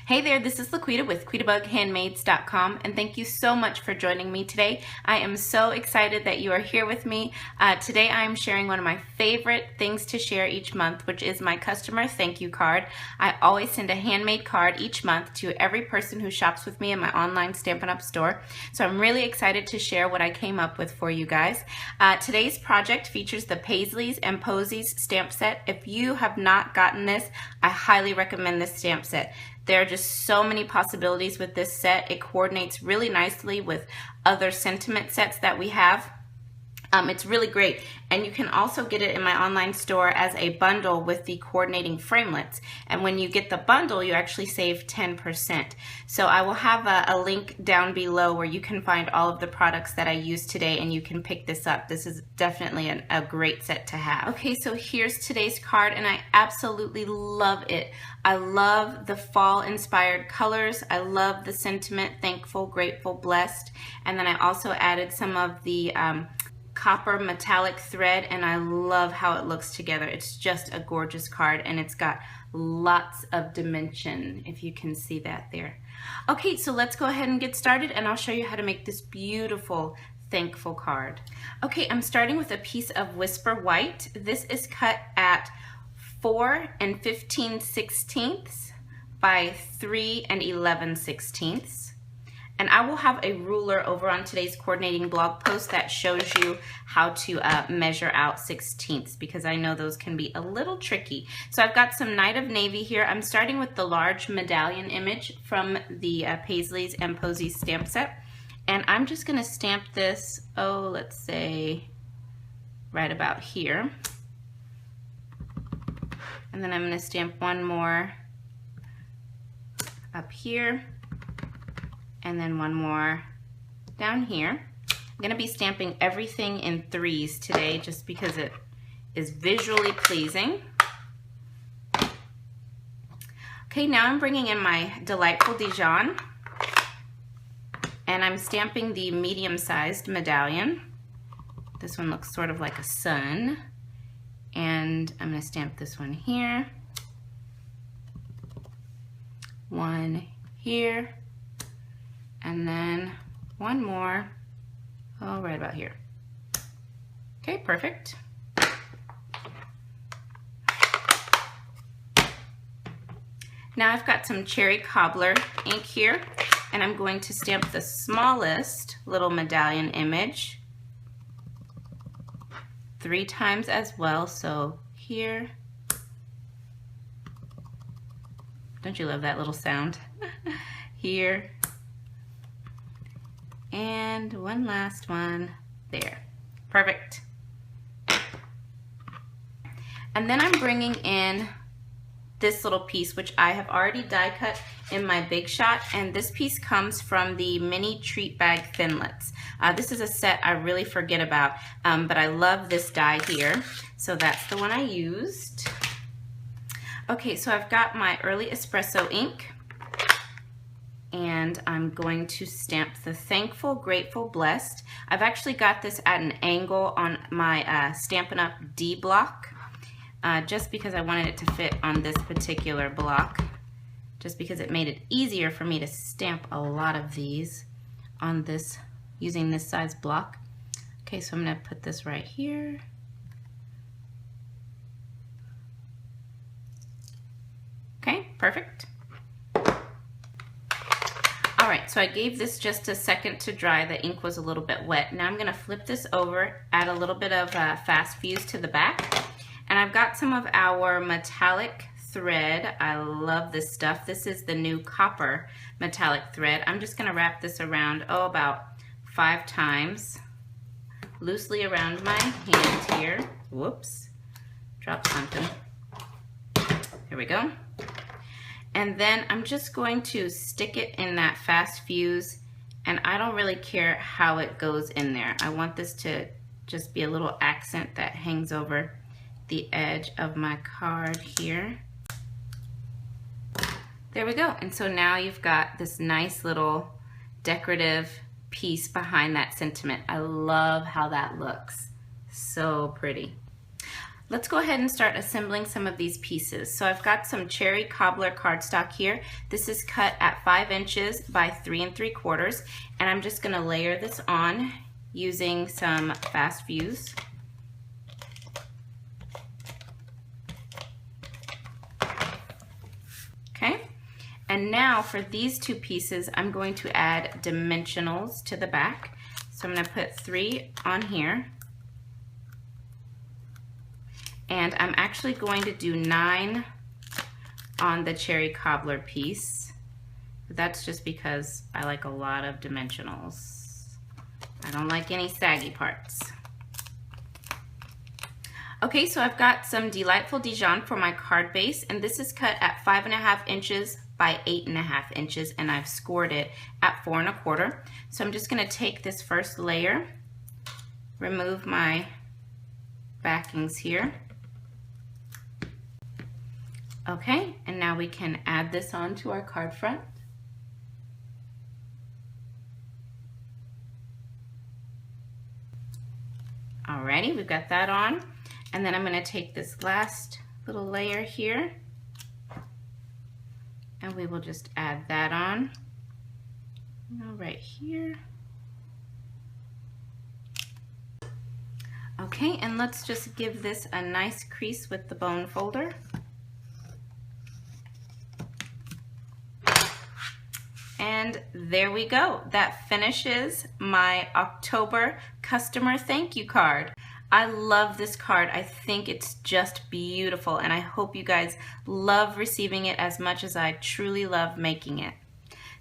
Hey there, this is LaQuita with QuitaBugHandmaids.com, and thank you so much for joining me today. I am so excited that you are here with me. Today I am sharing one of my favorite things to share each month, which is my customer thank you card. I always send a handmade card each month to every person who shops with me in my online Stampin' Up! Store. So I'm really excited to share what I came up with for you guys. Today's project features the Paisleys and Posies stamp set. If you have not gotten this, I highly recommend this stamp set. There are just so many possibilities with this set. It coordinates really nicely with other sentiment sets that we have. It's really great, and you can also get it in my online store as a bundle with the coordinating framelits, and when you get the bundle you actually save 10%. So I will have a link down below where you can find all of the products that I used today and you can pick this up. This is definitely a great set to have. Okay, so here's today's card, and I absolutely love it. I love the fall inspired colors. I love the sentiment thankful, grateful, blessed, and then I also added some of the copper metallic thread, and I love how it looks together. It's just a gorgeous card, and it's got lots of dimension, if you can see that there. Okay, so let's go ahead and get started, and I'll show you how to make this beautiful thankful card. Okay, I'm starting with a piece of Whisper White. This is cut at 4 15/16 by 3 11/16. And I will have a ruler over on today's coordinating blog post that shows you how to measure out 16ths, because I know those can be a little tricky. So I've got some Night of Navy here. I'm starting with the large medallion image from the Paisleys and Posies stamp set. And I'm just gonna stamp this, let's say right about here. And then I'm gonna stamp one more up here, and then one more down here. I'm gonna be stamping everything in 3s today just because it is visually pleasing. Okay, now I'm bringing in my Delightful Dijon, and I'm stamping the medium-sized medallion. This one looks sort of like a sun, and I'm gonna stamp this one here, one here, and then one more, right about here. Okay, perfect. Now I've got some cherry cobbler ink here, and I'm going to stamp the smallest little medallion image 3 times as well. So here, don't you love that little sound? Here, and one last one there. Perfect. And then I'm bringing in this little piece, which I have already die cut in my Big Shot, and this piece comes from the mini treat bag thinlits. This is a set I really forget about, but I love this die here, so that's the one I used. Okay, so I've got my early espresso ink, and I'm going to stamp the thankful, grateful, blessed. I've actually got this at an angle on my Stampin' Up! D block, just because I wanted it to fit on this particular block, just because it made it easier for me to stamp a lot of these on this, using this size block. Okay, so I'm gonna put this right here. Okay, perfect. All right, so I gave this just a second to dry. The ink was a little bit wet. Now I'm gonna flip this over, add a little bit of fast fuse to the back, and I've got some of our metallic thread. I love this stuff. This is the new copper metallic thread. I'm just gonna wrap this around, about 5 times, loosely around my hand here. Whoops, dropped something. Here we go. And then I'm just going to stick it in that fast fuse, and I don't really care how it goes in there. I want this to just be a little accent that hangs over the edge of my card here. There we go. And so now you've got this nice little decorative piece behind that sentiment. I love how that looks. So pretty. let's go ahead and start assembling some of these pieces. So I've got some cherry cobbler cardstock here. This is cut at 5 inches by 3 3/4, and I'm just going to layer this on using some fast fuse. Okay, and now for these two pieces, I'm going to add dimensionals to the back. So I'm going to put 3 on here. And I'm actually going to do 9 on the cherry cobbler piece. That's just because I like a lot of dimensionals. I don't like any saggy parts. Okay, so I've got some Delightful Dijon for my card base, and this is cut at 5 1/2 inches by 8 1/2 inches, and I've scored it at 4 1/4. So I'm just gonna take this first layer, remove my backings here. Okay, and now we can add this onto our card front. Alrighty, we've got that on. And then I'm going to take this last little layer here, and we will just add that on. Right here. Okay, and let's just give this a nice crease with the bone folder. And there we go. That finishes my October customer thank you card. I love this card. I think it's just beautiful, and I hope you guys love receiving it as much as I truly love making it.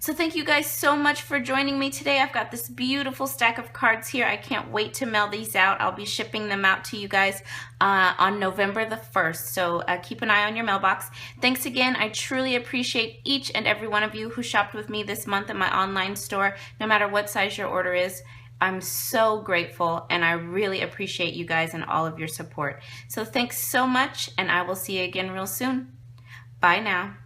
So thank you guys so much for joining me today. I've got this beautiful stack of cards here. I can't wait to mail these out. I'll be shipping them out to you guys on November the 1st. So keep an eye on your mailbox. Thanks again. I truly appreciate each and every one of you who shopped with me this month in my online store, no matter what size your order is. I'm so grateful, and I really appreciate you guys and all of your support. So thanks so much, and I will see you again real soon. Bye now.